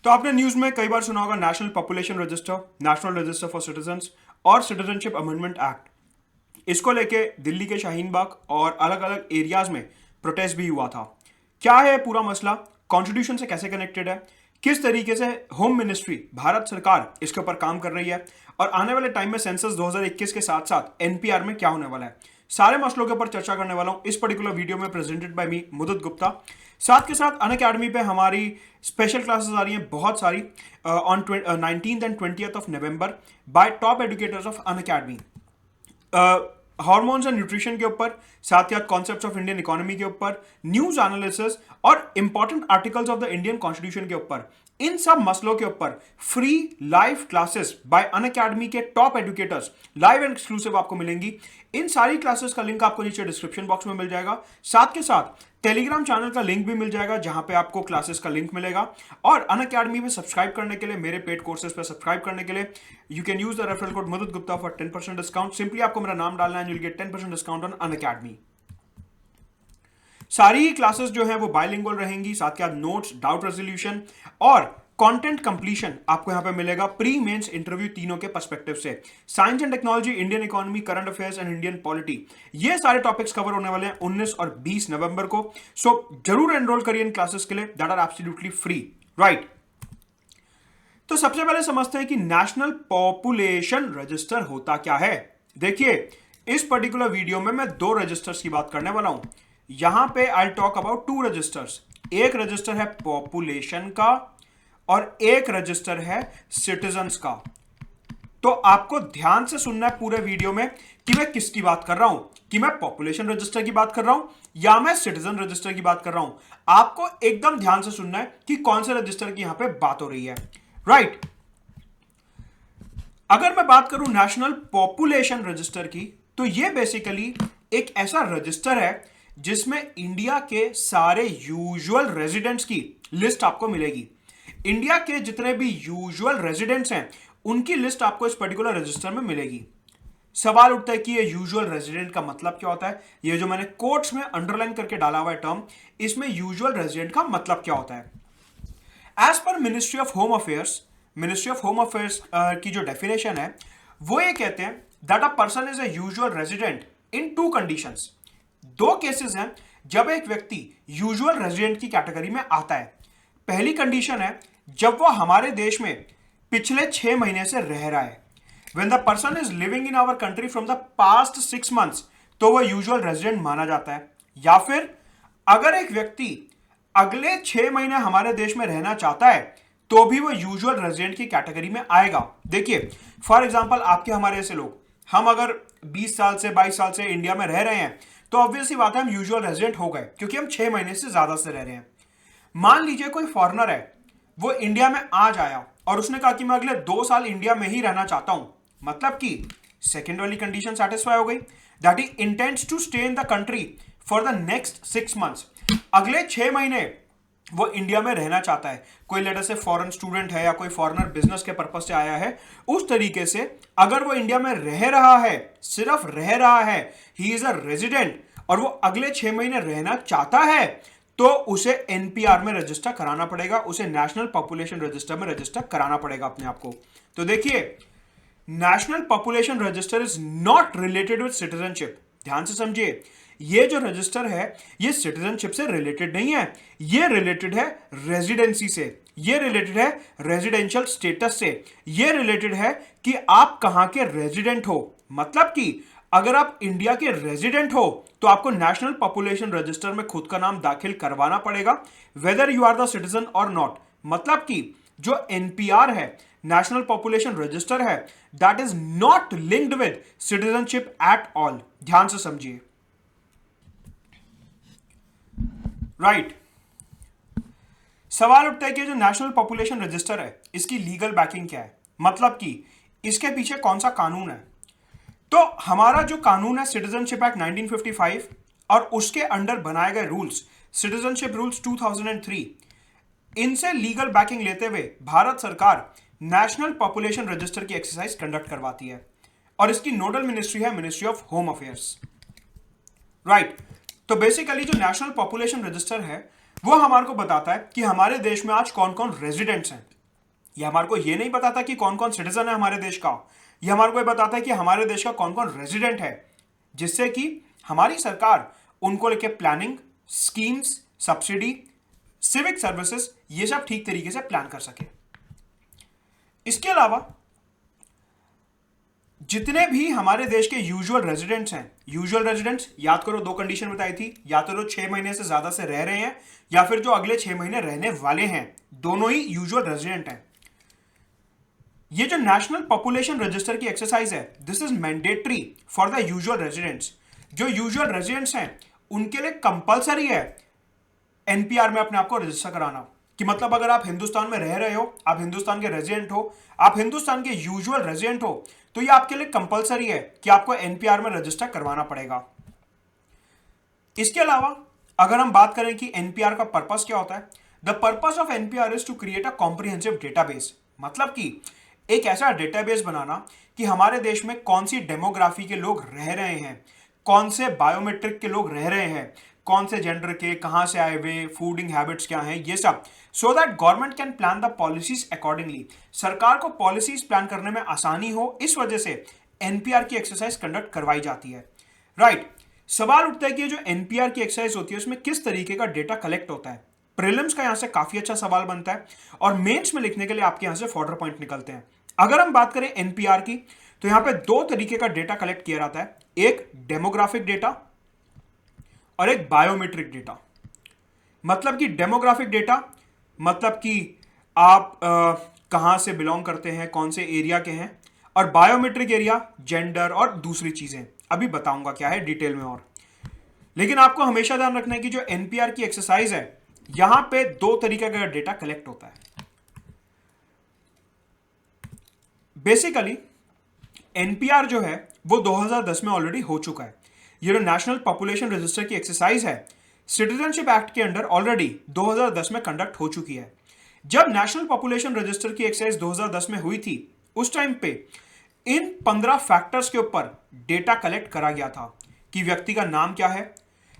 तो आपने न्यूज में कई बार सुना होगा national population register, national register for citizens और सिटीजनशिप अमेंडमेंट एक्ट। इसको लेके दिल्ली के शाहीन बाग और अलग अलग एरियाज में प्रोटेस्ट भी हुआ था। क्या है पूरा मसला, कॉन्स्टिट्यूशन से कैसे कनेक्टेड है, किस तरीके से होम मिनिस्ट्री भारत सरकार इसके ऊपर काम कर रही है और आने वाले टाइम में सेंसस 2021 के साथ साथ एनपीआर में क्या होने वाला है, सारे मसलों के ऊपर चर्चा करने वाला हूं इस पर्टिकुलर वीडियो में, प्रेजेंटेड बाय मी मुदत गुप्ता। साथ के साथ अनअकैडमी पे हमारी स्पेशल क्लासेस आ रही हैं बहुत सारी on 19th and 20th of November by top educators of Unacademy. Hormones and nutrition के ऊपर, साथ ही कॉन्सेप्ट्स ऑफ इंडियन इकोनॉमी के ऊपर, न्यूज एनालिसिस और important articles of the Indian constitution के ऊपर, इन सब मसलों के ऊपर free live classes by Unacademy के top educators live and exclusive आपको मिलेंगी। इन सारी क्लासेस का लिंक आपको नीचे डिस्क्रिप्शन बॉक्स में मिल जाएगा। साथ के साथ टेलीग्राम चैनल का लिंक भी मिल जाएगा जहां पे आपको क्लासेस का लिंक मिलेगा। और अनअकैडमी में सब्सक्राइब करने के लिए, मेरे पेड कोर्सेज पे सब्सक्राइब करने के लिए you can use the referral code मुदत गुप्ता फॉर 10% डिस्काउंट। सिंपली आपको मेरा नाम डालना है, you will get 10% discount on Unacademy. सारी क्लासेस जो है वो बायलिंगुअल रहेंगी, साथ के साथ नोट्स, डाउट रेजोल्यूशन और कंटेंट कंप्लीशन आपको यहां पे मिलेगा, प्री मेंस इंटरव्यू तीनों के पर्सपेक्टिव से। Science and technology, Indian economy, current affairs and Indian polity, ये सारे टॉपिक्स कवर होने वाले हैं 19 और 20 नवंबर को। सो जरूर एनरोल करिए इन क्लासेस के लिए, that are absolutely free, right. तो सबसे पहले समझते हैं कि नेशनल पॉपुलेशन रजिस्टर होता क्या है। देखिए, इस पर्टिकुलर वीडियो में मैं दो रजिस्टर्स की बात करने वाला हूं। यहां पे I talk about two registers. एक रजिस्टर है पॉपुलेशन का और एक रजिस्टर है सिटीजन्स का। तो आपको ध्यान से सुनना है पूरे वीडियो में कि मैं किसकी बात कर रहा हूं, कि मैं पॉपुलेशन रजिस्टर की बात कर रहा हूं या मैं सिटीजन रजिस्टर की बात कर रहा हूं। आपको एकदम ध्यान से सुनना है कि कौन से रजिस्टर की यहां पे बात हो रही है, राइट। अगर मैं बात करूं नेशनल पॉपुलेशन रजिस्टर की, तो यह बेसिकली एक ऐसा रजिस्टर है जिसमें इंडिया के सारे यूजुअल रेजिडेंट्स की लिस्ट आपको मिलेगी। इंडिया के जितने भी यूजुअल रेजिडेंट्स हैं उनकी लिस्ट आपको इस पर्टिकुलर रजिस्टर में मिलेगी। सवाल उठता है कि ये यूजुअल रेजिडेंट का मतलब क्या होता है। ये जो मैंने कोट्स में अंडरलाइन करके डाला हुआ है टर्म, इसमें यूजुअल रेजिडेंट का मतलब क्या होता है। As per ministry of home affairs, ministry of home affairs की जो डेफिनेशन है वो ये कहते हैं that a person is a usual resident in two conditions. दो केसेस हैं जब एक व्यक्ति यूजुअल रेजिडेंट की कैटेगरी में आता है। पहली कंडीशन है जब वो हमारे देश में पिछले 6 महीने से रह रहा है। When the person is living in our country from the past 6 months, तो वो यूजुअल रेजिडेंट माना जाता है। या फिर अगर एक व्यक्ति अगले 6 महीने हमारे देश में रहना चाहता है तो भी वो यूजुअल रेजिडेंट की कैटेगरी में आएगा। देखिए, फॉर एग्जांपल आपके हमारे ऐसे लोग, हम अगर 20 साल से 22 साल से इंडिया में रह रहे हैं तो ऑब्वियसली बात है हम यूजुअल रेजिडेंट हो गए, क्योंकि हम 6 महीने से ज्यादा से रह रहे हैं। मान लीजिए कोई फॉरेनर है, वो इंडिया में आज आया और उसने कहा कि मैं अगले 2 साल इंडिया में ही रहना चाहता हूं, मतलब कि सेकेंड वाली कंडीशन सेटिस्फाई हो गई, that he intends to stay in the country for the next 6 months. अगले 6 महीने वो इंडिया में रहना चाहता है। कोई लेटर से फॉरेन स्टूडेंट है या कोई फॉरेनर बिजनेस के पर्पज से आया है, उस तरीके से अगर वो इंडिया में रह रहा है, सिर्फ रह रहा है, ही इज अ रेजिडेंट, और वो अगले 6 महीने रहना चाहता है, तो उसे एनपीआर में रजिस्टर कराना पड़ेगा, उसे नेशनल पॉपुलेशन रजिस्टर में रजिस्टर कराना पड़ेगा अपने आप को। तो देखिए, national population register is not related with citizenship. ध्यान से समझिए, ये जो रजिस्टर है ये सिटीजनशिप से रिलेटेड नहीं है, ये रिलेटेड है रेजिडेंसी से, ये रिलेटेड है रेजिडेंशियल स्टेटस से, ये रिलेटेड है कि आप कहां के रेजिडेंट हो। मतलब कि अगर आप इंडिया के रेजिडेंट हो तो आपको नेशनल पॉपुलेशन रजिस्टर में खुद का नाम दाखिल करवाना पड़ेगा, whether you are the citizen और नॉट। मतलब कि जो एनपीआर है, नेशनल पॉपुलेशन रजिस्टर है, that is not linked with citizenship at all. ध्यान से समझिए, राइट। सवाल उठता है कि जो नेशनल पॉपुलेशन रजिस्टर है इसकी लीगल बैकिंग क्या है, मतलब कि इसके पीछे कौन सा कानून है। तो हमारा जो कानून है सिटीजनशिप एक्ट 1955 और उसके अंडर बनाए गए रूल्स, सिटीजनशिप रूल्स 2003, इनसे लीगल बैकिंग लेते हुए भारत सरकार नेशनल पॉपुलेशन रजिस्टर की एक्सरसाइज कंडक्ट करवाती है और इसकी नोडल मिनिस्ट्री है ministry of home affairs, right. तो बेसिकली जो नेशनल पॉपुलेशन रजिस्टर है वो हमारे को बताता है कि हमारे देश में आज कौन कौन रेजिडेंट्स हैं। ये हमारे को ये नहीं बताता कि कौन कौन सिटीजन है हमारे देश का, ये हमारे को ये बताता है कि हमारे देश का कौन कौन रेजिडेंट है, जिससे कि हमारी सरकार उनको लेके planning, schemes, subsidy, civic services ये सब ठीक तरीके से प्लान कर सके। इसके अलावा जितने भी हमारे देश के यूजुअल रेजिडेंट्स हैं, यूजुअल रेजिडेंट्स याद करो दो कंडीशन बताई थी, या तो जो 6 महीने से ज्यादा से रह रहे हैं या फिर जो अगले 6 महीने रहने वाले हैं, दोनों ही यूजुअल रेजिडेंट हैं। ये जो नेशनल पॉपुलेशन रजिस्टर की एक्सरसाइज है, this is mandatory for the usual residents. जो यूजुअल रेजिडेंट्स हैं उनके लिए कंपलसरी है एनपीआर में अपने आप को रजिस्टर कराना। कि मतलब अगर आप हिंदुस्तान में रह रहे हो, आप हिंदुस्तान के रेजिडेंट हो, आप हिंदुस्तान के यूजुअल रेजिडेंट हो, तो ये आपके लिए कंपलसरी है कि आपको एनपीआर में रजिस्टर करवाना पड़ेगा। इसके अलावा अगर हम बात करें कि एनपीआर का पर्पस क्या होता है, the purpose of NPR is to create a comprehensive database. मतलब कि एक ऐसा डेटाबेस बनाना कि हमारे देश में कौन सी डेमोग्राफी के लोग रह रहे हैं, कौन से बायोमेट्रिक के लोग रह रहे हैं, कौन से जेंडर के, कहां से आए हुए, फूडिंग हैबिट्स क्या हैं, ये सब, so that government can plan the policies accordingly. सरकार को पॉलिसीज प्लान करने में आसानी हो, इस वजह से एनपीआर की एक्सरसाइज कंडक्ट करवाई जाती है। राइट। सवाल उठता है कि जो एनपीआर की एक्सरसाइज होती है उसमें किस तरीके का डेटा कलेक्ट होता है। प्रीलिम्स का यहां से काफी अच्छा सवाल बनता है और मेंस में लिखने के लिए आपके यहां से फॉर्डर पॉइंट निकलते हैं। अगर हम बात करें एनपीआर की, तो यहां पे दो तरीके का डेटा कलेक्ट किया जाता है, एक डेमोग्राफिक डेटा और एक बायोमेट्रिक डेटा। मतलब कि डेमोग्राफिक डेटा मतलब कि आप कहां से बिलोंग करते हैं, कौन से एरिया के हैं, और बायोमेट्रिक एरिया जेंडर और दूसरी चीजें, अभी बताऊंगा क्या है डिटेल में। और लेकिन आपको हमेशा ध्यान रखना है कि जो एनपीआर की एक्सरसाइज है, यहां पे दो तरीके का डेटा कलेक्ट होता है। बेसिकली एनपीआर जो है वो 2010 में ऑलरेडी हो चुका है। ये जो नेशनल पॉपुलेशन रजिस्टर की एक्सरसाइज है, सिटीजनशिप एक्ट के अंडर ऑलरेडी 2010 में कंडक्ट हो चुकी है। जब नेशनल पॉपुलेशन रजिस्टर की एक्सरसाइज 2010 में हुई थी, उस टाइम पे इन 15 फैक्टर्स के ऊपर डेटा कलेक्ट करा गया था कि व्यक्ति का नाम क्या है,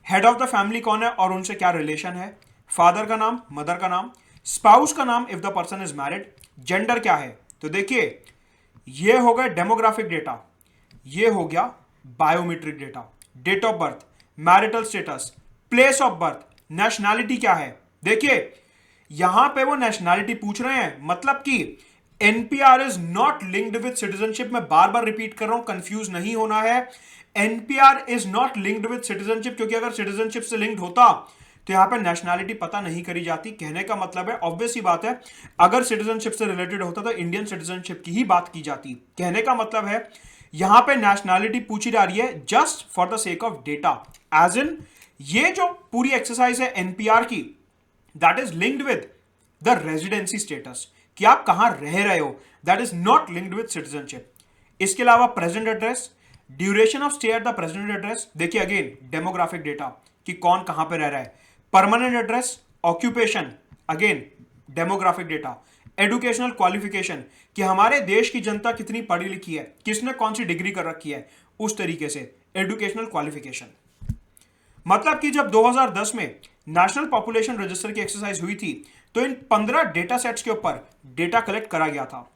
हेड ऑफ द फैमिली कौन है और उनसे क्या रिलेशन है, फादर का नाम, मदर का नाम, स्पाउस का नाम if the person is married, gender क्या है। तो देखिए ये हो गया डेमोग्राफिक डेटा, ये हो गया biometric data, date of birth, marital status, place of birth, nationality क्या है। देखिए यहां पे वो नेशनैलिटी पूछ रहे हैं, मतलब कि NPR is not linked with citizenship. मैं बार बार रिपीट कर रहा हूं, कंफ्यूज नहीं होना है। NPR is not linked with citizenship, क्योंकि अगर सिटीजनशिप से लिंक्ड होता तो यहां पे नेशनैलिटी पता नहीं करी जाती। कहने का मतलब है, ऑब्वियस ही बात है, अगर सिटीजनशिप से रिलेटेड होता तो इंडियन सिटीजनशिप की ही बात की जाती। कहने का मतलब है यहां पे नेशनैलिटी पूछी जा रही है just for the sake of data, as in ये जो पूरी एक्सरसाइज है एनपीआर की, that is linked with the residency status, कि आप कहां रह रहे हो, that is not linked with citizenship. इसके अलावा present address, duration of stay at the present address, देखिए अगेन डेमोग्राफिक डेटा कि कौन कहां पे रह रहा है, permanent address, occupation, again demographic data, educational qualification कि हमारे देश की जनता कितनी पढ़ी लिखी है, किसने कौन सी डिग्री कर रखी है, उस तरीके से एजुकेशनल क्वालिफिकेशन। मतलब कि जब 2010 में नेशनल पॉपुलेशन रजिस्टर की एक्सरसाइज हुई थी तो इन 15 डेटा सेट्स के ऊपर डेटा कलेक्ट करा गया था।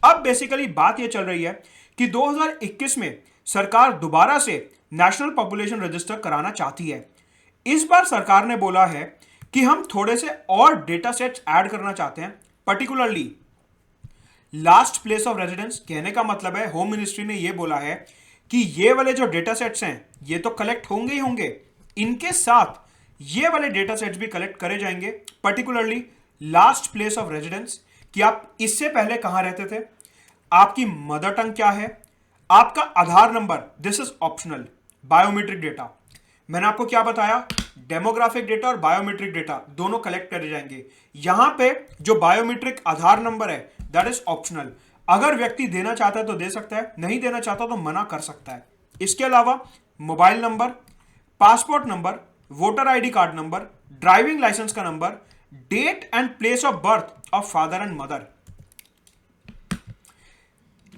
अब बेसिकली बात यह चल रही है कि 2021 में सरकार दोबारा से नेशनल पॉपुलेशन रजिस्टर कराना चाहती है। इस बार सरकार ने बोला है कि हम थोड़े से और डेटा सेट्स ऐड करना चाहते हैं, particularly last place of residence. कहने का मतलब है होम मिनिस्ट्री ने यह बोला है कि ये वाले जो डेटा सेट्स हैं ये तो कलेक्ट होंगे ही होंगे, इनके साथ ये वाले डेटा सेट्स भी कलेक्ट करे जाएंगे, particularly last place of residence कि आप इससे पहले कहां रहते थे, आपकी मदर टंग क्या है, आपका Aadhaar number, this is optional, biometric data, मैंने आपको क्या बताया, डेमोग्राफिक डेटा और बायोमेट्रिक डेटा दोनों कलेक्ट करे जाएंगे। यहां पे जो बायोमेट्रिक आधार नंबर है दैट इज ऑप्शनल, अगर व्यक्ति देना चाहता है तो दे सकता है, नहीं देना चाहता तो मना कर सकता है। इसके अलावा mobile number, passport number, voter ID card number, driving licence का number, date and place of birth of father and mother.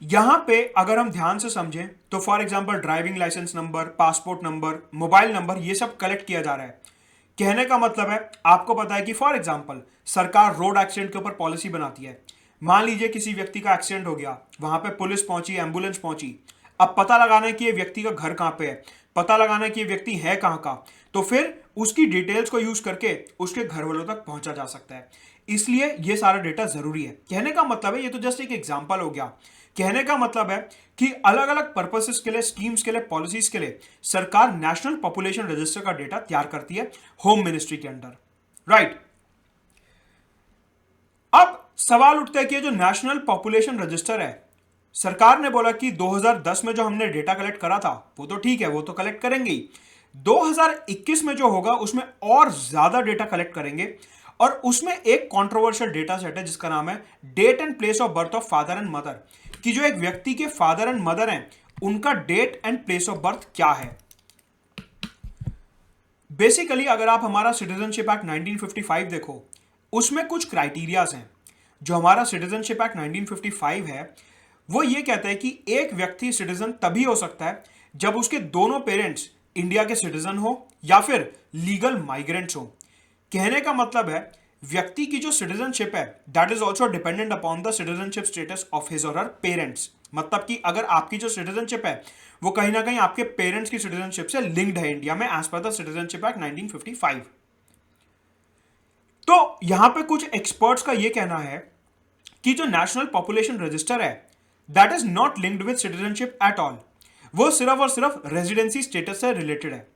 यहां पे अगर हम ध्यान से समझें तो for example driving licence number, passport number, mobile number, ये सब कलेक्ट किया जा रहा है। कहने का मतलब है, आपको पता है कि फॉर एग्जांपल सरकार रोड एक्सीडेंट के ऊपर पॉलिसी बनाती है। मान लीजिए किसी व्यक्ति का एक्सीडेंट हो गया, वहां पे पुलिस पहुंची, एम्बुलेंस पहुंची। अब पता लगाना है कि ये व्यक्ति का घर कहां पे है, पता लगाना है कि ये व्यक्ति है कहां का, तो फिर उसकी डिटेल्स को यूज करके उसके घर वालों तक पहुंचा जा सकता है। इसलिए ये सारा डेटा जरूरी है। कहने का मतलब है, ये तो जस्ट एक एग्जांपल हो गया। कहने का मतलब है कि अलग अलग पर्पसेस के लिए, स्कीम्स के लिए, पॉलिसीज के लिए सरकार नेशनल पॉपुलेशन रजिस्टर का डेटा तैयार करती है होम मिनिस्ट्री के अंडर, राइट। अब सवाल उठता है कि जो नेशनल पॉपुलेशन रजिस्टर है, सरकार ने बोला कि 2010 में जो हमने डेटा कलेक्ट करा था वो तो ठीक है, वो तो कलेक्ट करेंगे ही। 2021 में जो होगा उसमें और ज्यादा डेटा कलेक्ट करेंगे, और उसमें एक कंट्रोवर्शियल डेटा सेट है जिसका नाम है date and place of birth of father and mother, कि जो एक व्यक्ति के फादर एंड मदर हैं उनका date and place of birth क्या है। बेसिकली अगर आप हमारा सिटीजनशिप एक्ट 1955 देखो, उसमें कुछ क्राइटेरियाज हैं। जो हमारा सिटीजनशिप एक्ट 1955 है वो ये कहता है कि एक व्यक्ति सिटीजन तभी हो सकता है जब उसके दोनों पेरेंट्स इंडिया के सिटीजन हो या फिर लीगल माइग्रेंट्स हो। कहने का मतलब है व्यक्ति की जो सिटीजनशिप है that is also dependent upon the citizenship status of his और हर पेरेंट्स। मतलब कि अगर आपकी जो सिटीजनशिप है वो कहीं ना कहीं आपके पेरेंट्स की सिटीजनशिप से लिंक्ड है इंडिया में, as per the citizenship act 1955। तो यहां पे कुछ एक्सपर्ट्स का यह कहना है कि जो नेशनल पॉपुलेशन रजिस्टर है that is not linked with citizenship at all, वो सिर्फ और सिर्फ रेजिडेंसी स्टेटस से रिलेटेड है।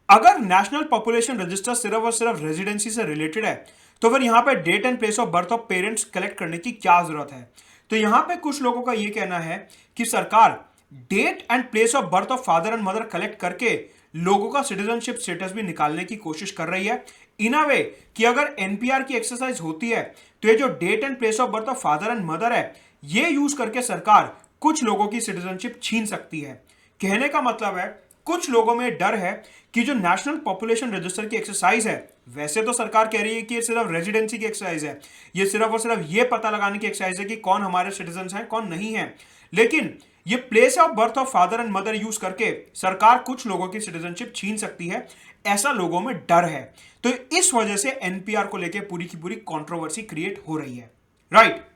अगर नेशनल पॉपुलेशन रजिस्टर सिर्फ और सिर्फ रेजिडेंसी से रिलेटेड है तो फिर यहां पे date and place of birth of parents collect करने की क्या जरूरत है। तो यहां पे कुछ लोगों का यह कहना है कि सरकार date and place of birth of father and mother collect करके लोगों का सिटीजनशिप स्टेटस भी निकालने की कोशिश कर रही है, इन अ वे कि अगर एनपीआर की एक्सरसाइज होती है तो ये जो date and place of birth of father and mother है ये यूज करके सरकार कुछ लोगों की सिटीजनशिप छीन सकती है। कहने का मतलब है कुछ लोगों में डर है कि जो नेशनल पॉपुलेशन रजिस्टर की एक्सरसाइज है, वैसे तो सरकार कह रही है कि ये सिर्फ रेजिडेंसी की एक्सरसाइज है, ये सिर्फ और सिर्फ ये पता लगाने की एक्सरसाइज है कि कौन हमारे सिटीजन हैं कौन नहीं है, लेकिन ये place of birth of father and mother use करके सरकार कुछ लोगों की सिटीजनशिप छीन सकती है, ऐसा लोगों में डर है। तो इस वजह से एनपीआर को लेकर पूरी की पूरी कंट्रोवर्सी क्रिएट हो रही है, राइट।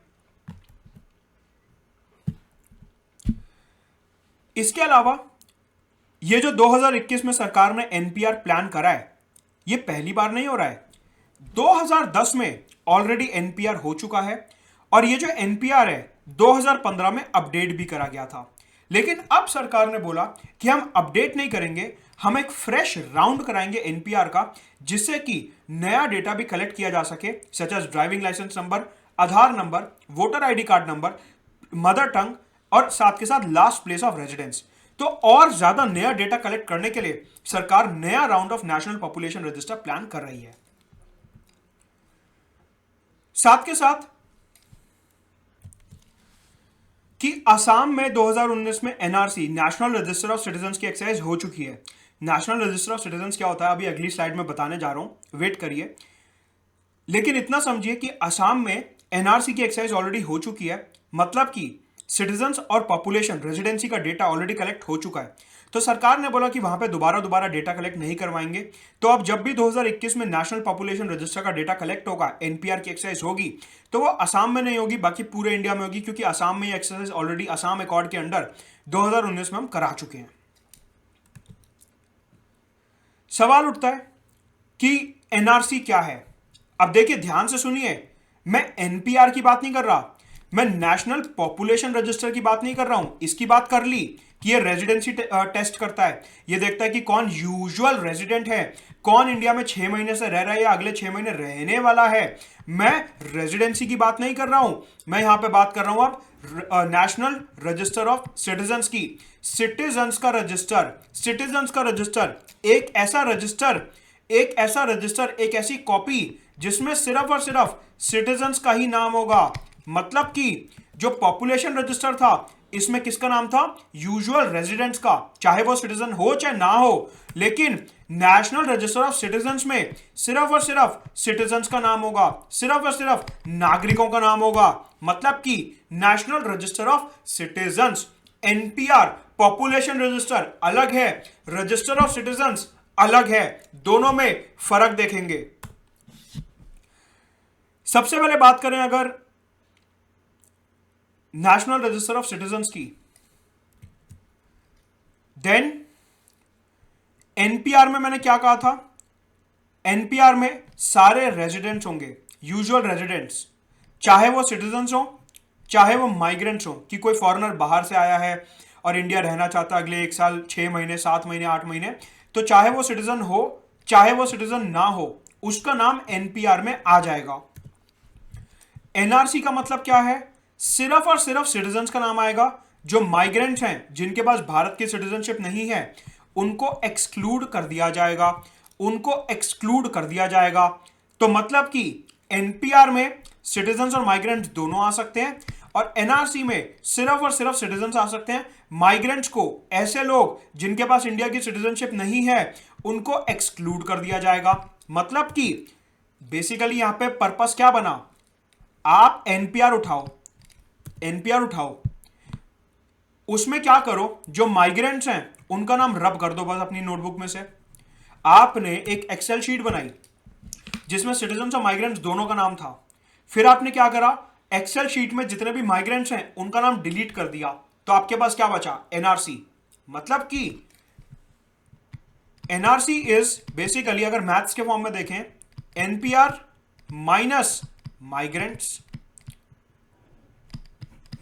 इसके अलावा ये जो 2021 में सरकार ने एनपीआर प्लान करा है ये पहली बार नहीं हो रहा है। 2010 में ऑलरेडी एनपीआर हो चुका है, और ये जो एनपीआर है 2015 में अपडेट भी करा गया था। लेकिन अब सरकार ने बोला कि हम अपडेट नहीं करेंगे, हम एक फ्रेश राउंड कराएंगे एनपीआर का, जिससे कि नया डेटा भी कलेक्ट किया जा सके, such as driving licence number, Aadhaar number, voter ID card number, mother tongue और साथ के साथ लास्ट प्लेस ऑफ रेजिडेंस। तो और ज्यादा नया डेटा कलेक्ट करने के लिए सरकार नया round of national population register plan कर रही है। साथ के साथ कि असम में 2019 में NRC national register of citizens की एक्सरसाइज हो चुकी है। नेशनल रजिस्टर ऑफ सिटीजंस क्या होता है अभी अगली स्लाइड में बताने जा रहा हूं, वेट करिए। लेकिन इतना समझिए कि असम में एनआरसी की एक्सरसाइज ऑलरेडी हो चुकी है, मतलब कि सिटीजंस और पॉपुलेशन रेजिडेंसी का डेटा ऑलरेडी कलेक्ट हो चुका है। तो सरकार ने बोला कि वहां पे दोबारा डेटा कलेक्ट नहीं करवाएंगे। तो अब जब भी 2021 में नेशनल पॉपुलेशन रजिस्टर का डेटा कलेक्ट होगा, एनपीआर की एक्सरसाइज होगी, तो वो असम में नहीं होगी, बाकी पूरे इंडिया में होगी, क्योंकि असम में ये एक्सरसाइज ऑलरेडी असम अकॉर्ड के अंडर 2019 में हम करा चुके हैं। सवाल उठता है कि एनआरसी क्या है। अब देखिए ध्यान से सुनिए, मैं एनपीआर की बात नहीं कर रहा, मैं नेशनल पॉपुलेशन रजिस्टर की बात नहीं कर रहा हूं। इसकी बात कर ली कि ये रेजिडेंसी टेस्ट करता है, ये देखता है कि कौन यूजुअल रेजिडेंट है, कौन इंडिया में 6 महीने से रह रहा है या अगले 6 महीने रहने वाला है। मैं रेजिडेंसी की बात नहीं कर रहा हूं, मैं यहां पे बात कर रहा हूं अब नेशनल रजिस्टर ऑफ सिटीजंस की। सिटीजंस का रजिस्टर, सिटीजंस का रजिस्टर एक ऐसा रजिस्टर, एक ऐसी कॉपी जिसमें सिर्फ और सिर्फ सिटीजंस का ही नाम होगा। मतलब कि जो पॉपुलेशन रजिस्टर था इसमें किसका नाम था, यूजुअल रेजिडेंट्स का, चाहे वो सिटीजन हो चाहे ना हो। लेकिन नेशनल रजिस्टर ऑफ सिटीजंस में सिर्फ और सिर्फ सिटीजंस का नाम होगा, सिर्फ और सिर्फ नागरिकों का नाम होगा। मतलब कि national register of citizens, NPR population register अलग है, रजिस्टर ऑफ सिटीजंस अलग है, दोनों में फर्क देखेंगे। सबसे पहले बात करें अगर नेशनल रजिस्टर ऑफ सिटीजन्स की, देन एनपीआर में मैंने क्या कहा था, एनपीआर में सारे रेजिडेंट्स होंगे, यूजुअल रेजिडेंट्स, चाहे वो सिटीजन्स हो चाहे वो माइग्रेंट्स हो, कि कोई फॉरेनर बाहर से आया है और इंडिया रहना चाहता है अगले 1 साल, 6 महीने, 7 महीने, 8 महीने, तो चाहे वो सिटीजन हो चाहे वो सिटीजन ना हो, उसका नाम एनपीआर में आ जाएगा। एनआरसी का मतलब क्या है, सिर्फ और सिर्फ सिटीजन्स का नाम आएगा। जो माइग्रेंट्स हैं जिनके पास भारत की सिटीजनशिप नहीं है उनको एक्सक्लूड कर दिया जाएगा, उनको एक्सक्लूड कर दिया जाएगा। तो मतलब कि एनपीआर में सिटीजन्स और माइग्रेंट्स दोनों आ सकते हैं और एनआरसी में सिर्फ और सिर्फ सिटीजन्स आ सकते हैं। माइग्रेंट्स को, ऐसे लोग जिनके पास इंडिया की सिटीजनशिप नहीं है, उनको एक्सक्लूड कर दिया जाएगा। मतलब कि बेसिकली यहां पे पर्पस क्या बना, आप एनपीआर उठाओ, एनपीआर उठाओ, उसमें क्या करो, जो माइग्रेंट्स हैं उनका नाम रब कर दो बस अपनी नोटबुक में से। आपने एक एक्सेल शीट बनाई जिसमें सिटीजन्स और माइग्रेंट्स दोनों का नाम था, फिर आपने क्या करा, एक्सेल शीट में जितने भी माइग्रेंट्स हैं उनका नाम डिलीट कर दिया, तो आपके पास क्या बचा, एनआरसी। मतलब कि एनआरसी इज बेसिकली, अगर मैथ्स के फॉर्म में देखें, एनपीआर माइनस माइग्रेंट्स,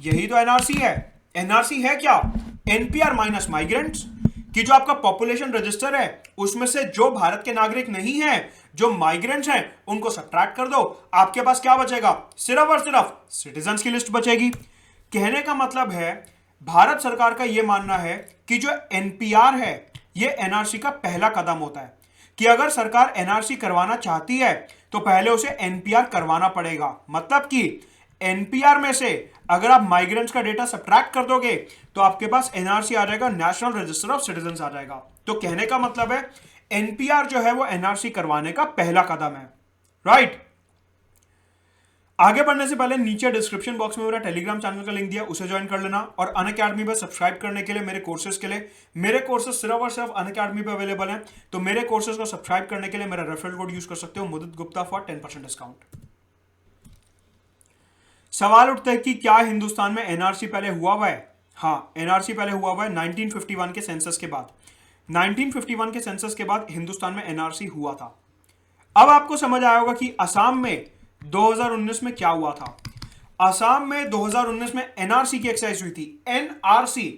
यही तो एनआरसी है। एनआरसी है क्या, एनपीआर माइनस माइग्रेंट्स, कि जो आपका पॉपुलेशन रजिस्टर है उसमें से जो भारत के नागरिक नहीं है, जो माइग्रेंट्स हैं, उनको सब्ट्रैक्ट कर दो, आपके पास क्या बचेगा, सिर्फ और सिर्फ सिटीजन्स की लिस्ट बचेगी। कहने का मतलब है भारत सरकार का यह मानना है कि जो एनपीआर है यह एनआरसी का पहला कदम होता है, कि अगर सरकार एनआरसी करवाना चाहती है तो पहले उसे एनपीआर करवाना पड़ेगा। मतलब कि एनपीआर में से अगर आप माइग्रेंट्स का डेटा सब्ट्रैक्ट कर दोगे तो आपके पास एनआरसी आ जाएगा, नेशनल रजिस्टर ऑफ सिटीजन्स आ जाएगा। तो कहने का मतलब है एनपीआर जो है वो एनआरसी करवाने का पहला कदम है, राइट। आगे बढ़ने से पहले नीचे डिस्क्रिप्शन बॉक्स में मेरा टेलीग्राम चैनल का लिंक दिया, उसे ज्वाइन कर लेना। और अनअकैडमी पर सब्सक्राइब करने के लिए, मेरे कोर्सेज के लिए, मेरे कोर्सेज सिर्फ और सिर्फ अनअकैडमी पर अवेलेबल हैं, तो मेरे कोर्सेज को सब्सक्राइब करने के लिए मेरा रेफरल कोड यूज कर सकते हो, मुदित गुप्ता, फॉर 10% डिस्काउंट। सवाल उठता है कि क्या हिंदुस्तान में एनआरसी पहले हुआ है। हाँ, एनआरसी पहले हुआ है 1951 के सेंसस के बाद। 1951 के सेंसस के बाद हिंदुस्तान में एनआरसी हुआ था। अब आपको समझ आया होगा कि असम में 2019 में क्या हुआ था। असम में 2019 में एनआरसी की एक्सरसाइज हुई थी। एनआरसी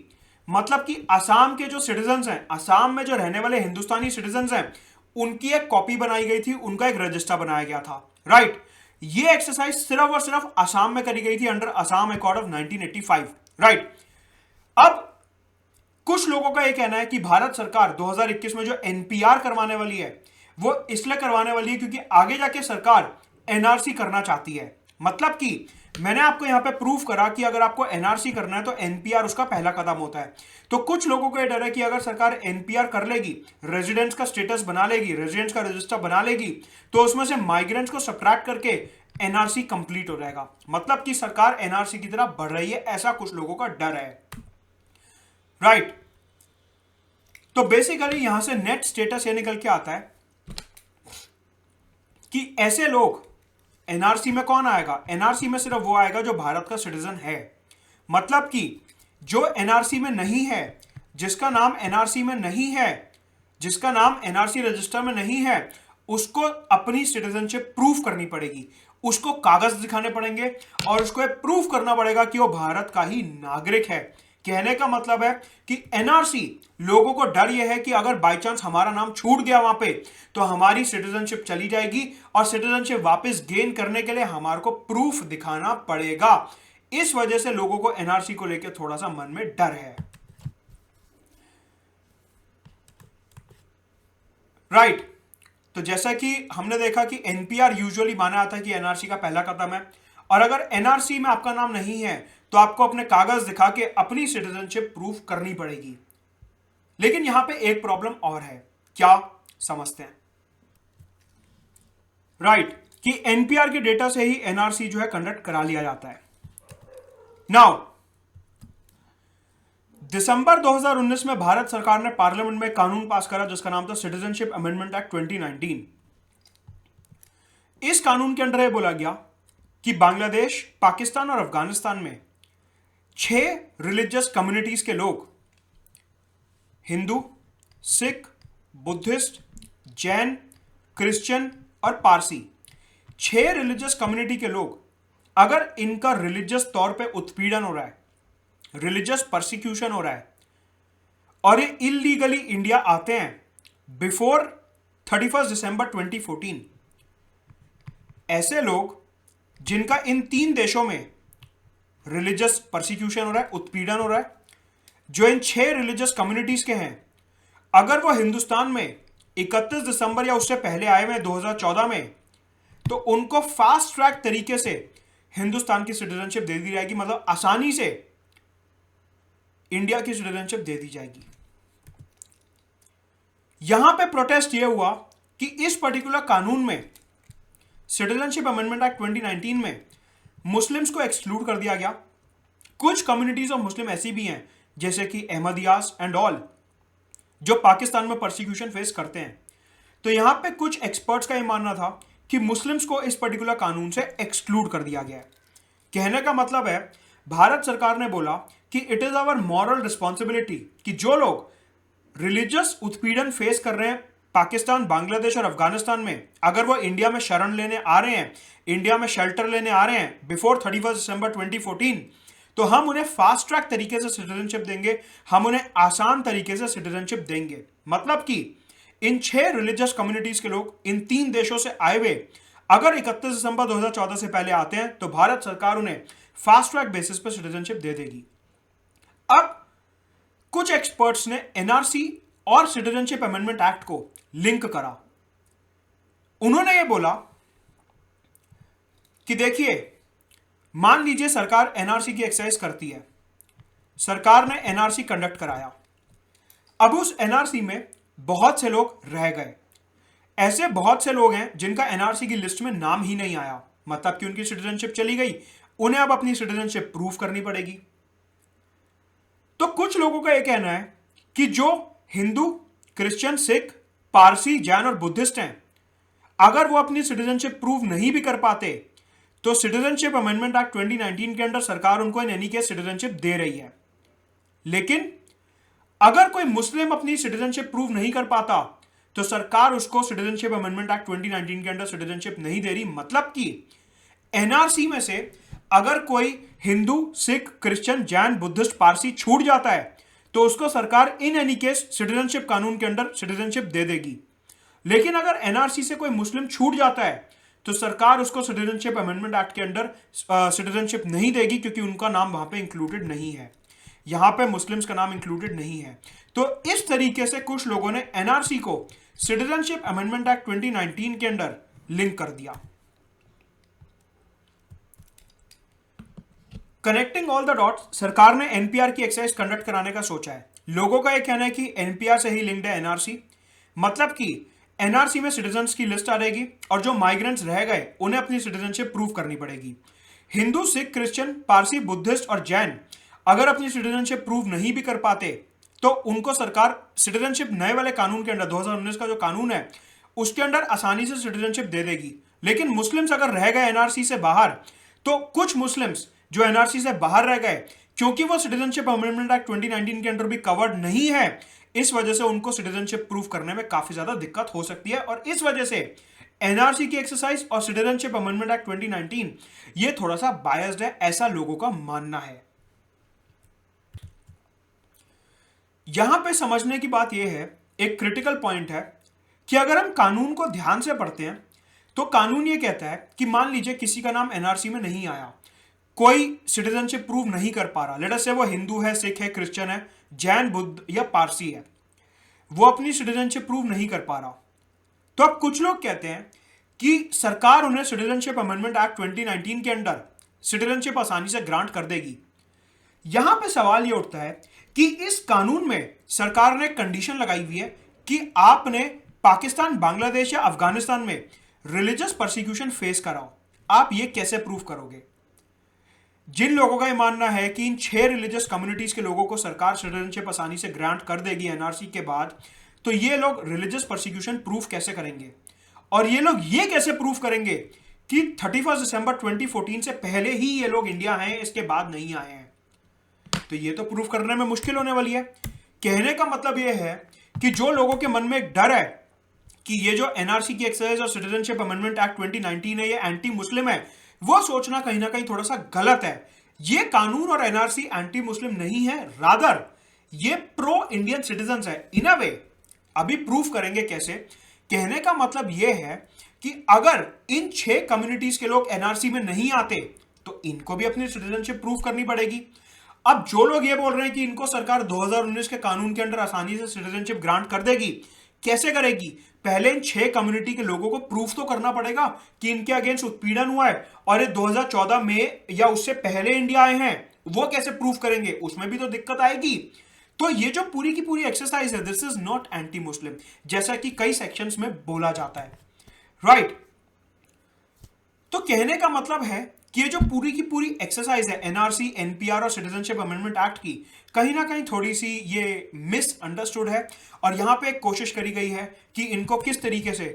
मतलब कि असम के जो सिटीजन्स हैं, असम में जो रहने वाले हिंदुस्तानी सिटीजन्स हैं, उनकी एक कॉपी बनाई गई थी, उनका एक रजिस्टर बनाया गया था, राइट। ये एक्सरसाइज सिर्फ और सिर्फ असम में करी गई थी under Assam accord of 1985, right. अब कुछ लोगों का यह कहना है कि भारत सरकार 2021 में जो एनपीआर करवाने वाली है वो इसलिए करवाने वाली है क्योंकि आगे जाके सरकार एनआरसी करना चाहती है। मतलब कि मैंने आपको यहां पे प्रूफ करा कि अगर आपको एनआरसी करना है तो एनपीआर उसका पहला कदम होता है। तो कुछ लोगों को यह डर है कि अगर सरकार एनपीआर कर लेगी, रेजिडेंट्स का स्टेटस बना लेगी, रेजिडेंट्स का रजिस्टर बना लेगी, तो उसमें से माइग्रेंट्स को सब्ट्रैक्ट करके एनआरसी कंप्लीट हो जाएगा। मतलब कि सरकार एनआरसी की तरफ बढ़ रही है, ऐसा कुछ लोगों का डर है, राइट। तो बेसिकली यहां से नेट स्टेटस ये निकल के आता है कि ऐसे लोग, एनआरसी में कौन आएगा, एनआरसी में सिर्फ वो आएगा जो भारत का सिटीजन है। मतलब कि जो एनआरसी में नहीं है, जिसका नाम एनआरसी में नहीं है, जिसका नाम एनआरसी रजिस्टर में नहीं है, उसको अपनी सिटीजनशिप प्रूफ करनी पड़ेगी, उसको कागज दिखाने पड़ेंगे और उसको प्रूफ करना पड़ेगा कि वो भारत का ही नागरिक है। कहने का मतलब है कि एनआरसी, लोगों को डर यह है कि अगर बाय चांस हमारा नाम छूट गया वहां पे तो हमारी सिटीजनशिप चली जाएगी और सिटीजनशिप वापस गेन करने के लिए हमारे को प्रूफ दिखाना पड़ेगा। इस वजह से लोगों को एनआरसी को लेकर थोड़ा सा मन में डर है, राइट। तो जैसा कि हमने देखा कि एनपीआर यूजुअली माना जाता है कि एनआरसी का पहला कदम है, और अगर एनआरसी में आपका नाम नहीं है तो आपको अपने कागज दिखा के अपनी सिटीजनशिप प्रूफ करनी पड़ेगी। लेकिन यहां पे एक प्रॉब्लम और है, क्या समझते हैं, राइट, कि एनपीआर के डेटा से ही एनआरसी जो है कंडक्ट करा लिया जाता है। नाउ दिसंबर 2019 में भारत सरकार ने पार्लियामेंट में कानून पास करा जिसका नाम था सिटीजनशिप अमेंडमेंट एक्ट 2019। इस कानून के अंदर यह बोला गया कि बांग्लादेश, पाकिस्तान और अफगानिस्तान में 6 रिलीजियस कम्युनिटीज के लोग, हिंदू, सिख, बुद्धिस्ट, जैन, क्रिश्चियन और पारसी, 6 रिलीजियस कम्युनिटी के लोग अगर इनका रिलीजियस तौर पे उत्पीड़न हो रहा है, रिलीजियस परसिक्यूशन हो रहा है और ये इलीगली इंडिया आते हैं बिफोर 31 दिसंबर 2014, ऐसे लोग जिनका इन 3 देशों में रिलीजियस परसिक्यूशन हो रहा है, उत्पीड़न हो रहा है, जो इन 6 रिलीजियस कम्युनिटीज के हैं, अगर वो हिंदुस्तान में 31 दिसंबर या उससे पहले आए हुए 2014 में, तो उनको फास्ट ट्रैक तरीके से हिंदुस्तान की सिटीजनशिप दे दी जाएगी, मतलब आसानी से इंडिया की सिटीजनशिप दे दी जाएगी। यहां पे प्रोटेस्ट यह हुआ कि इस पर्टिकुलर कानून में, सिटीजनशिप अमेंडमेंट एक्ट 2019 में, मुस्लिम्स को एक्सक्लूड कर दिया गया। कुछ कम्युनिटीज ऑफ मुस्लिम ऐसी भी हैं जैसे कि अहमदियास एंड ऑल, जो पाकिस्तान में परसिक्यूशन फेस करते हैं। तो यहां पे कुछ एक्सपर्ट्स का यह मानना था कि मुस्लिम्स को इस पर्टिकुलर कानून से एक्सक्लूड कर दिया गया है। कहने का मतलब है, भारत सरकार ने बोला कि it is our moral responsibility कि जो लोग रिलीजियस उत्पीड़न फेस कर रहे हैं पाकिस्तान, बांग्लादेश और अफगानिस्तान में, अगर वो इंडिया में शरण लेने आ रहे हैं, इंडिया में शेल्टर लेने आ रहे हैं बिफोर 31 दिसंबर 2014, तो हम उन्हें फास्ट ट्रैक तरीके से सिटीजनशिप देंगे, हम उन्हें आसान तरीके से सिटीजनशिप देंगे। मतलब कि इन 6 रिलीजियस कम्युनिटीज के लोग इन 3 देशों से आए हुए अगर 31 दिसंबर 2014 से पहले आते हैं तो भारत सरकार उन्हें फास्ट ट्रैक बेसिस पर सिटीजनशिप दे देगी। अब कुछ एक्सपर्ट्स ने एनआरसी और सिटीजनशिप अमेंडमेंट एक्ट को लिंक करा। उन्होंने यह बोला कि देखिए, मान लीजिए सरकार एनआरसी की एक्सरसाइज करती है, सरकार ने एनआरसी कंडक्ट कराया, अब उस एनआरसी में बहुत से लोग रह गए, ऐसे बहुत से लोग हैं जिनका एनआरसी की लिस्ट में नाम ही नहीं आया, मतलब कि उनकी सिटीजनशिप चली गई, उन्हें अब अपनी सिटीजनशिप प्रूव करनी पड़ेगी। तो कुछ लोगों का यह कहना है कि जो हिंदू, क्रिश्चियन, सिख, पारसी, जैन और बुद्धिस्ट हैं, अगर वो अपनी सिटीजनशिप प्रूव नहीं भी कर पाते तो सिटीजनशिप अमेंडमेंट एक्ट 2019 के अंदर सरकार उनको इन एनी केस सिटीजनशिप दे रही है। लेकिन अगर कोई मुस्लिम अपनी सिटीजनशिप प्रूव नहीं कर पाता तो सरकार उसको सिटीजनशिप अमेंडमेंट एक्ट 2019 के अंदर सिटीजनशिप नहीं दे रही। मतलब कि एनआरसी में से अगर कोई हिंदू, सिख, क्रिश्चियन, जैन, बुद्धिस्ट, पारसी छूट जाता है तो उसको सरकार इन एनी केस सिटीजनशिप कानून के अंदर सिटीजनशिप दे देगी। लेकिन अगर एनआरसी से कोई मुस्लिम छूट जाता है तो सरकार उसको सिटीजनशिप अमेंडमेंट एक्ट के अंदर सिटीजनशिप नहीं देगी, क्योंकि उनका नाम वहां पे इंक्लूडेड नहीं है, यहां पे मुस्लिम्स का नाम इंक्लूडेड नहीं है। तो इस तरीके से कुछ लोगों ने एनआरसी को सिटीजनशिप अमेंडमेंट एक्ट 2019 के अंदर लिंक कर दिया। कनेक्टिंग ऑल द डॉट्स, सरकार ने एनपीआर की एक्सरसाइज कंडक्ट कराने का सोचा है। लोगों का यह कहना है कि एनपीआर से ही लिंक्ड है एनआरसी, मतलब कि एनआरसी में सिटीजन्स की लिस्ट आ रहेगी और जो माइग्रेंट्स रह गए उन्हें अपनी सिटीजनशिप प्रूव करनी पड़ेगी। हिंदू, सिख, क्रिश्चियन, पारसी, बुद्धिस्ट और जैन अगर अपनी सिटीजनशिप प्रूव नहीं भी कर पाते तो उनको सरकार सिटीजनशिप नए वाले कानून के अंदर, 2019 का जो कानून है उसके अंदर आसानी से सिटीजनशिप दे देगी। लेकिन मुस्लिम्स अगर रह गए एनआरसी से बाहर, तो कुछ मुस्लिम्स जो एनआरसी से बाहर रह गए, क्योंकि वो सिटीजनशिप अमेंडमेंट एक्ट 2019 के अंदर भी कवर्ड नहीं है, इस वजह से उनको सिटीजनशिप प्रूव करने में काफी ज्यादा दिक्कत हो सकती है। और इस वजह से एनआरसी की एक्सरसाइज और सिटीजनशिप अमेंडमेंट एक्ट 2019 ये थोड़ा सा बायस्ड है, ऐसा लोगों का मानना है। यहां पे समझने की बात यह है, एक क्रिटिकल पॉइंट है कि अगर हम कानून को ध्यान से पढ़ते हैं तो कानून ये कहता है कि मान लीजिए किसी का नाम एनआरसी में नहीं आया, कोई सिटीजनशिप प्रूव नहीं कर पा रहा, लेट अस से वो हिंदू है, सिख है, क्रिश्चियन है, जैन, बुद्ध या पारसी है, वो अपनी सिटीजनशिप प्रूव नहीं कर पा रहा, तो अब कुछ लोग कहते हैं कि सरकार उन्हें सिटीजनशिप अमेंडमेंट एक्ट 2019 के अंदर सिटीजनशिप आसानी से ग्रांट कर देगी। यहां पे सवाल ये उठता है कि इस कानून में सरकार ने कंडीशन लगाई हुई है कि आपने पाकिस्तान, बांग्लादेश या अफगानिस्तान में रिलीजियस परसिक्यूशन फेस कराओ, आप ये कैसे प्रूव करोगे? जिन लोगों का यह मानना है कि इन 6 रिलीजियस कम्युनिटीज के लोगों को सरकार सिटीजनशिप आसानी से ग्रांट कर देगी एनआरसी के बाद, तो ये लोग रिलीजियस परसिक्यूशन प्रूफ कैसे करेंगे? और ये लोग ये कैसे प्रूफ करेंगे कि 31 दिसंबर 2014 से पहले ही ये लोग इंडिया आए हैं, इसके बाद नहीं आए हैं? तो ये तो प्रूफ करने में मुश्किल होने वाली है। कहने का मतलब ये है कि जो लोगों के मन में एक डर है कि ये जो एनआरसी की एक्सरसाइज और सिटीजनशिप अमेंडमेंट एक्ट 2019 है, ये एंटी मुस्लिम है, वो सोचना कहीं ना कहीं थोड़ा सा गलत है। ये कानून और एनआरसी एंटी मुस्लिम नहीं है, रादर ये प्रो इंडियन सिटीजन है इन अ वे। अभी प्रूफ करेंगे कैसे? कहने का मतलब यह है कि अगर इन 6 कम्युनिटीज के लोग एनआरसी में नहीं आते तो इनको भी अपनी सिटीजनशिप प्रूफ करनी पड़ेगी। अब जो लोग ये बोल रहे हैं कि इनको सरकार 2019 के कानून के अंडर आसानी से सिटीजनशिप ग्रांट कर देगी, कैसे करेगी? पहले इन 6 कम्युनिटी के लोगों को प्रूफ तो करना पड़ेगा कि इनके अगेंस्ट उत्पीड़न हुआ है और ये 2014 में या उससे पहले इंडिया आए हैं। वो कैसे प्रूफ करेंगे? उसमें भी तो दिक्कत आएगी। तो ये जो पूरी की पूरी एक्सरसाइज है, this is not anti Muslim, जैसा कि कई सेक्शंस में बोला जाता है, राइट? तो कहने का मतलब है कि ये जो पूरी की पूरी एक्सरसाइज है एनआरसी, एनपीआर और सिटीजनशिप अमेंडमेट एक्ट की, कहीं ना कहीं थोड़ी सी ये मिसअंडरस्टूड है। और यहां पे एक कोशिश करी गई है कि इनको किस तरीके से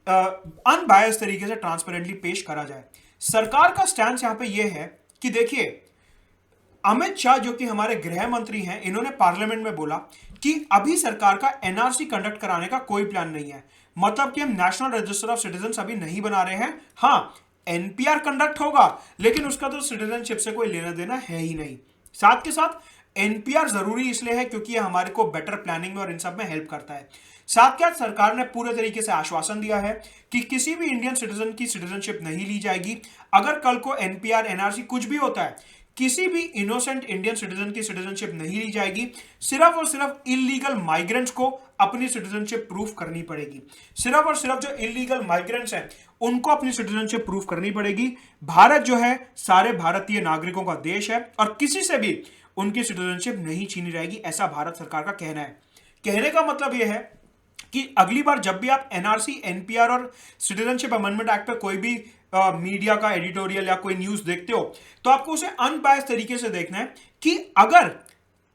अनबायस तरीके से ट्रांसपेरेंटली पेश करा जाए। सरकार का स्टैंड यहां पे ये है कि देखिए, अमित शाह जो कि हमारे गृह मंत्री हैं, इन्होंने पार्लियामेंट में बोला कि अभी सरकार का एनआरसी कंडक्ट कराने का कोई प्लान नहीं है। मतलब कि हम नेशनल रजिस्टर ऑफ सिटीजन अभी नहीं बना रहे हैं। हां, एनपीआर कंडक्ट होगा, लेकिन उसका तो सिटीजनशिप से कोई लेना देना है ही नहीं। साथ के साथ एनपीआर जरूरी इसलिए है क्योंकि यह हमारे को बेटर प्लानिंग में और इन सब में हेल्प करता है। साथ के साथ सरकार ने पूरे तरीके से आश्वासन दिया है कि किसी भी इंडियन सिटीजन की सिटीजनशिप नहीं ली जाएगी। अगर कल को एनपीआर, एनआरसी कुछ भी होता है, किसी भी इनोसेंट इंडियन सिटीजन की सिटीजनशिप नहीं ली जाएगी। सिर्फ और सिर्फ इलीगल माइग्रेंट्स को अपनी सिटीजनशिप प्रूफ करनी पड़ेगी। सिर्फ और सिर्फ जो इलीगल माइग्रेंट्स हैं उनको अपनी सिटीजनशिप प्रूफ करनी पड़ेगी। भारत जो है सारे भारतीय नागरिकों का देश है और किसी से भी उनकी सिटीजनशिप नहीं छीनी जाएगी, ऐसा भारत सरकार का कहना है। कहने का मतलब यह है कि अगली बार जब भी आप एनआरसी, एनपीआर और सिटीजनशिप अमेंडमेंट एक्ट पे कोई भी मीडिया का एडिटोरियल या कोई न्यूज देखते हो, तो आपको उसे अनबायस्ड तरीके से देखना है कि अगर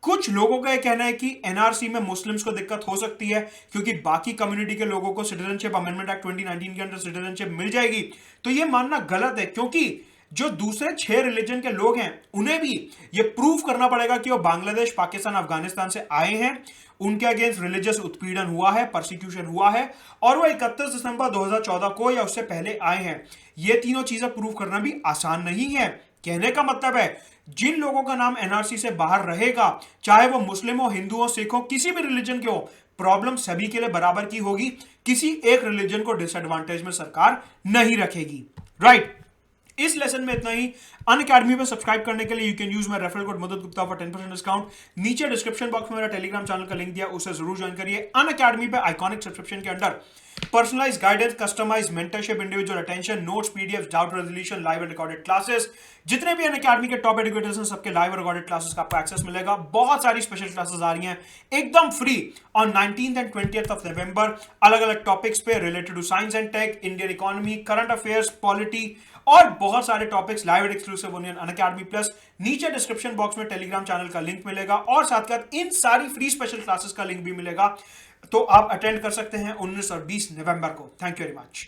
कुछ लोगों का यह कहना है कि एनआरसी में मुस्लिम्स को दिक्कत हो सकती है क्योंकि बाकी कम्युनिटी के लोगों को सिटीजनशिप अमेंडमेंट एक्ट 2019 के अंदर सिटीजनशिप मिल जाएगी, तो यह मानना गलत है। क्योंकि जो दूसरे 6 रिलीजन के लोग हैं उन्हें भी यह प्रूव करना पड़ेगा कि वो बांग्लादेश, पाकिस्तान, अफगानिस्तान से आए हैं, उनके अगेंस्ट रिलीजियस उत्पीड़न हुआ है, परसिक्यूशन हुआ है और वो 31 दिसंबर 2014 को या उससे पहले आए हैं। ये तीनों चीजें प्रूव करना भी आसान नहीं है। कहने का मतलब है जिन लोगों का नाम एनआरसी से बाहर रहेगा, चाहे वो मुस्लिम हो, हिंदू हो, सिख हो, किसी भी रिलीजन के हो, प्रॉब्लम सभी के लिए बराबर की होगी। किसी एक रिलीजन को डिसएडवांटेज में सरकार नहीं रखेगी, राइट? इस लेसन में इतना ही। अनअकैडमी पे सब्सक्राइब करने के लिए you can use my referral code मदद गुप्ता फॉर 10% डिस्काउंट। नीचे डिस्क्रिप्शन बॉक्स में मेरा टेलीग्राम चैनल का लिंक दिया, उसे जरूर ज्वाइन करिए। अनअकैडमी पे आइकॉनिक सब्सक्रिप्शन के अंदर personalised guidance, customised mentorship, individual attention, notes, PDF, doubt resolution, live and recorded classes, जितने भी अनअकैडमी के टॉप एजुकेटर्स हैं सबके लाइव रिकॉर्डेड क्लासेस का आपको एक्सेस मिलेगा। बहुत सारी स्पेशल क्लासेस आ रही हैं एकदम free on 19th and 20th of November, अलग अलग टॉपिक्स पे related to science and tech, Indian economy, current affairs, polity और बहुत सारे topics live and exclusive on Unacademy plus. नीचे डिस्क्रिप्शन बॉक्स में टेलीग्राम चैनल का लिंक मिलेगा और साथ साथ इन सारी फ्री स्पेशल क्लासेस का लिंक भी मिलेगा, तो आप अटेंड कर सकते हैं 19 और 20 नवंबर को। Thank you very much.